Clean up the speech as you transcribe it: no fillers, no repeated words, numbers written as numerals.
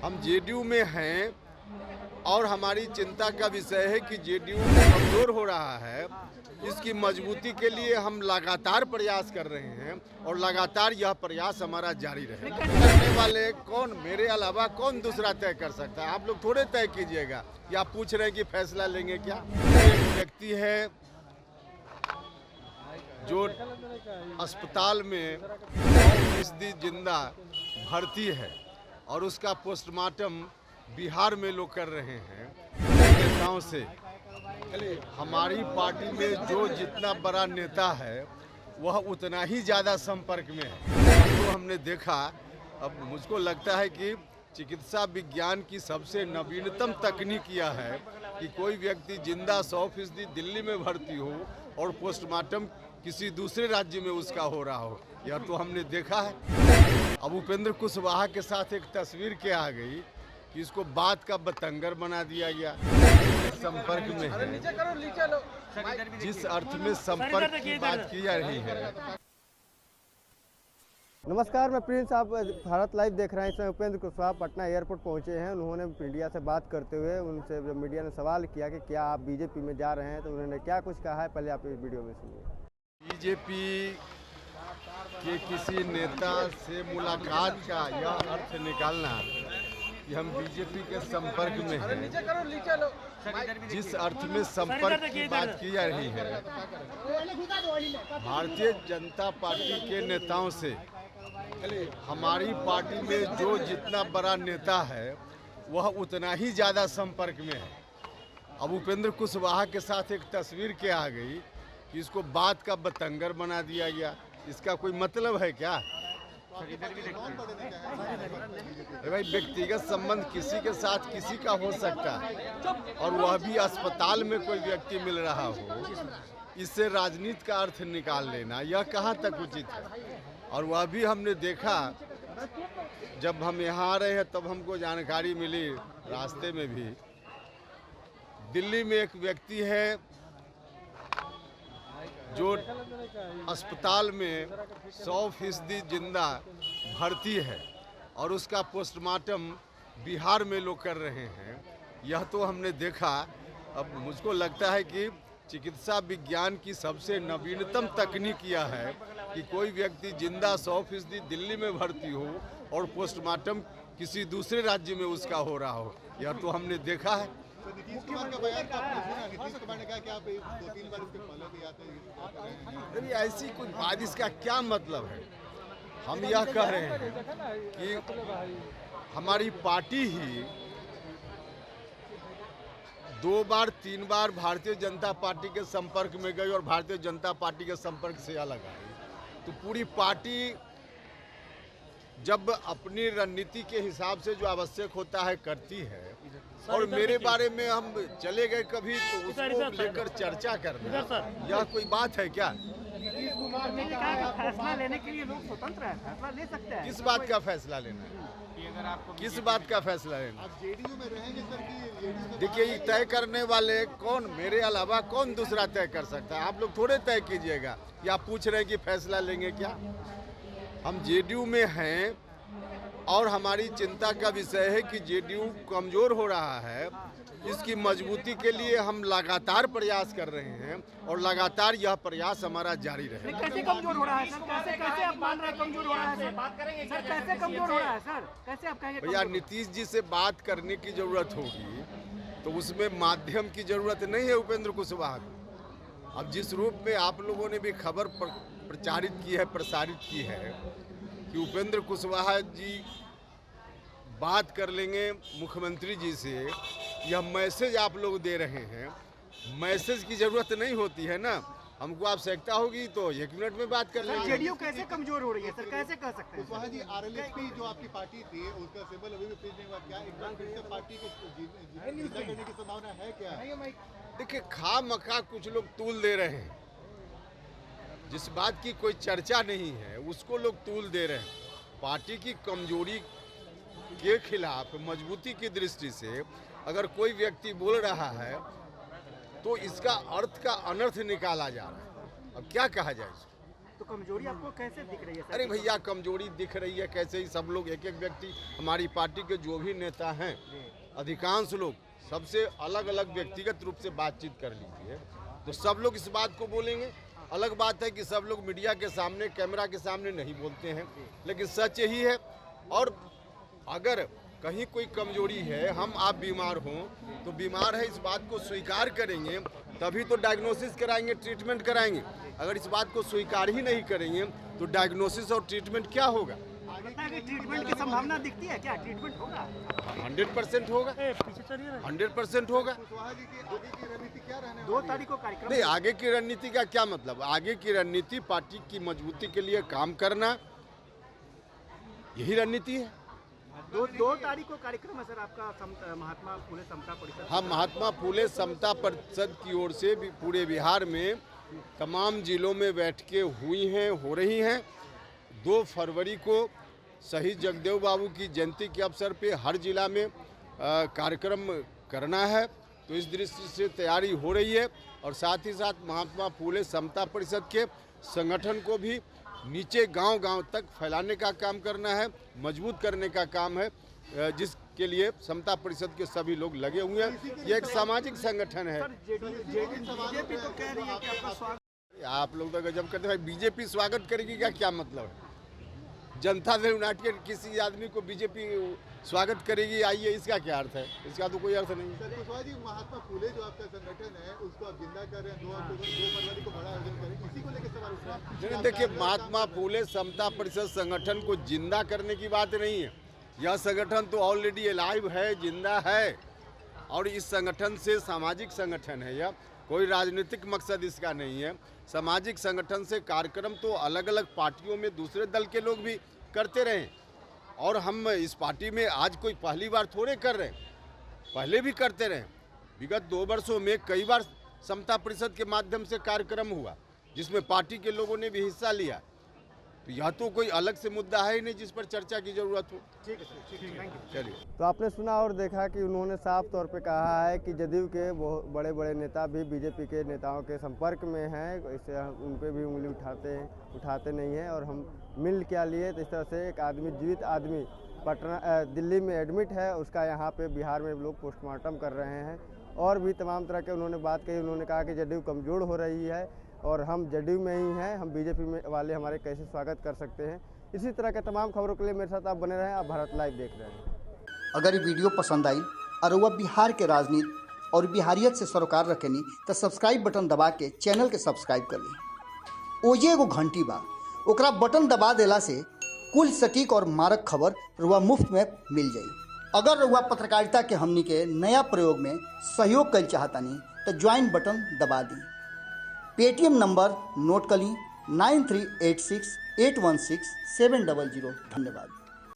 हम जेडीयू में हैं और हमारी चिंता का विषय है कि जेडीयू कमज़ोर हो रहा है। इसकी मजबूती के लिए हम लगातार प्रयास कर रहे हैं और लगातार यह प्रयास हमारा जारी रहे। करने वाले कौन, मेरे अलावा कौन दूसरा तय कर सकता है? आप लोग थोड़े तय कीजिएगा या आप पूछ रहे हैं कि फैसला लेंगे क्या? एक व्यक्ति है जो अस्पताल में 100% जिंदा भर्ती है और उसका पोस्टमार्टम बिहार में लोग कर रहे हैं नेताओं से। हमारी पार्टी में जो जितना बड़ा नेता है वह उतना ही ज़्यादा संपर्क में है। तो हमने देखा, अब मुझको लगता है कि चिकित्सा विज्ञान की सबसे नवीनतम तकनीक यह है कि कोई व्यक्ति जिंदा 100% दिल्ली में भर्ती हो और पोस्टमार्टम किसी दूसरे राज्य में उसका हो रहा हो। यह तो हमने देखा है। अब उपेंद्र कुशवाहा के साथ एक तस्वीर क्या आ गई कि इसको बात का बतंगर बना दिया गया। संपर्क में है, जिस अर्थ में संपर्क की बात की जा रही है। नमस्कार, मैं प्रिंस। आप भारत लाइव देख रहे हैं। इसमें उपेंद्र कुशवाहा पटना एयरपोर्ट पहुंचे हैं। उन्होंने मीडिया से बात करते हुए उनसे जब मीडिया ने सवाल किया कि क्या आप बीजेपी में जा रहे हैं, तो उन्होंने क्या कुछ कहा है, पहले आप इस वीडियो में सुनिए। बीजेपी के किसी नेता से मुलाकात का यह अर्थ निकालना कि हम बीजेपी के संपर्क में हैं, जिस अर्थ में संपर्क की बात की जा रही है। भारतीय जनता पार्टी के नेताओं से हमारी पार्टी में जो जितना बड़ा नेता है वह उतना ही ज़्यादा संपर्क में है। अब उपेंद्र कुशवाहा के साथ एक तस्वीर क्या आ गई कि इसको बात का बतंगर बना दिया गया। इसका कोई मतलब है क्या? भाई, व्यक्तिगत संबंध किसी के साथ किसी का हो सकता है और वह भी अस्पताल में कोई व्यक्ति मिल रहा हो, इससे राजनीति का अर्थ निकाल लेना यह कहाँ तक उचित है? और वह भी हमने देखा, जब हम यहाँ आ रहे हैं तब हमको जानकारी मिली रास्ते में भी, दिल्ली में एक व्यक्ति है जो अस्पताल में 100% जिंदा भर्ती है और उसका पोस्टमार्टम बिहार में लोग कर रहे हैं। यह तो हमने देखा। अब मुझको लगता है कि चिकित्सा विज्ञान की सबसे नवीनतम तकनीक यह है कि कोई व्यक्ति जिंदा 100% दिल्ली में भर्ती हो और पोस्टमार्टम किसी दूसरे राज्य में उसका हो रहा हो। यह तो हमने देखा है। नीतीश कुमार का बयान नीतीश कुमार ने कहा कि आप 2-3 बार इसके फॉलो भी आते हैं। अभी ऐसी कोई बात, इसका क्या मतलब है? हम यह कह रहे हैं कि हमारी पार्टी ही 2 बार 3 बार भारतीय जनता पार्टी के संपर्क में गई और भारतीय जनता पार्टी के संपर्क से अलग आई। तो पूरी पार्टी जब अपनी रणनीति के हिसाब से जो आवश्यक होता है करती है। और मेरे बारे में हम चले गए कभी तो उसको लेकर चर्चा करना यह कोई बात है क्या? नीतीश कुमार ने कहा कि फैसला लेने के लिए लोग स्वतंत्र हैं, फैसला ले सकते हैं। किस बात का फैसला लेना है? किस बात का फैसला लेना? आप जेडीयू में रहेंगे सर कि देखिए, ये तय करने वाले कौन, मेरे अलावा कौन दूसरा तय कर सकता है? आप लोग थोड़े तय कीजिएगा या आप पूछ रहे हैं कि फैसला लेंगे क्या? हम जेडीयू में हैं और हमारी चिंता का विषय है कि जेडीयू कमज़ोर हो रहा है। इसकी मजबूती के लिए हम लगातार प्रयास कर रहे हैं और लगातार यह प्रयास हमारा जारी रहे। कैसे कमजोर हो रहा है सर? कैसे आप मान रहे हैं कमजोर हो रहा है सर? बात करेंगे सर, कैसे कमजोर हो रहा है सर? कैसे आप कहेंगे? भैया, नीतीश जी से बात करने की जरूरत होगी तो उसमें माध्यम की जरूरत नहीं है उपेंद्र कुशवाहा को। अब जिस रूप में आप लोगों ने भी खबर प्रचारित की है, प्रसारित की है कि उपेंद्र कुशवाहा जी बात कर लेंगे मुख्यमंत्री जी से, यह मैसेज आप लोग दे रहे हैं। मैसेज की जरूरत नहीं होती है ना, हमको आवश्यकता होगी तो 1 मिनट में बात कर लेंगे। जेडीयू कैसे कमजोर हो रही है सर? कैसे कह सकते हैं? कुशवाहा जी, आरएलएसपी जो आपकी पार्टी थी उसका सिंबल अभी भी पेश नहीं हुआ। क्या एक बार फिर से पार्टी को जिंदा करने की संभावना है क्या? देखिए, खामखा कुछ लोग तूल दे रहे हैं। जिस बात की कोई चर्चा नहीं है उसको लोग तूल दे रहे हैं। पार्टी की कमजोरी के खिलाफ मजबूती की दृष्टि से अगर कोई व्यक्ति बोल रहा है तो इसका अर्थ का अनर्थ निकाला जा रहा है। अब क्या कहा जाए इसको? तो कमजोरी आपको कैसे दिख रही है सर? अरे भैया कमजोरी दिख रही है कैसे? ही सब लोग एक एक व्यक्ति, हमारी पार्टी के जो भी नेता हैं अधिकांश लोग सबसे अलग अलग व्यक्तिगत रूप से बातचीत कर लीजिए तो सब लोग इस बात को बोलेंगे। अलग बात है कि सब लोग मीडिया के सामने, कैमरा के सामने नहीं बोलते हैं, लेकिन सच यही है। और अगर कहीं कोई कमजोरी है, हम आप बीमार हों तो बीमार है इस बात को स्वीकार करेंगे तभी तो डायग्नोसिस कराएंगे, ट्रीटमेंट कराएंगे। अगर इस बात को स्वीकार ही नहीं करेंगे तो डायग्नोसिस और ट्रीटमेंट क्या होगा? लगता है कि ट्रीटमेंट की संभावना दिखती है क्या? ट्रीटमेंट होगा? 100% होगा, 100% होगा। कुशवाहा जी की आगे की रणनीति क्या रहने 2 तारीख को कार्यक्रम नहीं, आगे की रणनीति का क्या मतलब? आगे की रणनीति पार्टी की मजबूती के लिए काम करना, यही रणनीति है। 2 तारीख को कार्यक्रम है सर आपका महात्मा फुले समता परिषद। हम महात्मा फुले समता परिषद की ओर से भी पूरे बिहार में तमाम जिलों में बैठकें हुई हैं, हो रही हैं। 2 फरवरी को शहीद जगदेव बाबू की जयंती के अवसर पे हर जिला में कार्यक्रम करना है, तो इस दृष्टि से तैयारी हो रही है। और साथ ही साथ महात्मा फुले समता परिषद के संगठन को भी नीचे गांव-गांव तक फैलाने का काम करना है, मजबूत करने का काम है, जिसके लिए समता परिषद के सभी लोग लगे हुए हैं। ये एक सामाजिक संगठन है। बीजेपी तो कह रही है कि आपका स्वागत। आप लोग तो गजब करते हैं। बीजेपी स्वागत करेगी का क्या मतलब है? जनता दल यूनाइटेड किसी आदमी को बीजेपी स्वागत करेगी आइए, इसका क्या अर्थ है? इसका तो कोई अर्थ नहीं है। सर कुशवाहा जी, महात्मा फुले जो आपका संगठन है उसको आप जिंदा कर रहे हैं, 2 फरवरी को बड़ा आयोजन करें, इसी को लेकर सवाल उठ रहा है। देखिए, महात्मा फुले समता परिषद संगठन को जिंदा करने की बात नहीं है। यह संगठन तो ऑलरेडी अलाइव है, जिंदा है। और इस संगठन से सामाजिक संगठन है, यह कोई राजनीतिक मकसद इसका नहीं है। सामाजिक संगठन से कार्यक्रम तो अलग अलग पार्टियों में दूसरे दल के लोग भी करते रहे और हम इस पार्टी में आज कोई पहली बार थोड़े कर रहे हैं, पहले भी करते रहे। विगत 2 वर्षों में कई बार समता परिषद के माध्यम से कार्यक्रम हुआ जिसमें पार्टी के लोगों ने भी हिस्सा लिया। तो यह तो कोई अलग से मुद्दा है ही नहीं जिस पर चर्चा की जरूरत हो। ठीक है सर, ठीक है, चलिए। तो आपने सुना और देखा कि उन्होंने साफ तौर पे कहा है कि जदयू के बहुत बड़े बड़े नेता भी बीजेपी के नेताओं के संपर्क में हैं, इससे उन पे भी उंगली उठाते नहीं हैं। और हम मिल क्या लिए, तो इस तरह से एक आदमी, जीवित आदमी दिल्ली में एडमिट है, उसका यहाँ पे बिहार में लोग पोस्टमार्टम कर रहे हैं। और भी तमाम तरह के उन्होंने बात कही। उन्होंने कहा कि जदयू कमज़ोर हो रही है और हम जदयू में ही हैं, हम बीजेपी में वाले हमारे कैसे स्वागत कर सकते हैं। इसी तरह के तमाम खबरों के लिए मेरे साथ आप बने रहें। आप भारत लाइव देख रहे हैं। अगर ये वीडियो पसंद आई और वह बिहार के राजनीति और बिहारियत से सरोकार रखेनी तो सब्सक्राइब बटन दबा के चैनल के सब्सक्राइब कर ली। ओजे एगो घंटी बा, ओकरा बटन दबा देला से कुल सटीक और मारक खबर रुआ मुफ्त में मिल जाई। अगर रुआ पत्रकारिता के हमनी के नया प्रयोग में सहयोग कर चाहतानी तो ज्वाइन बटन दबा दी। पेटीएम नंबर नोट कर ली 9386816700। धन्यवाद।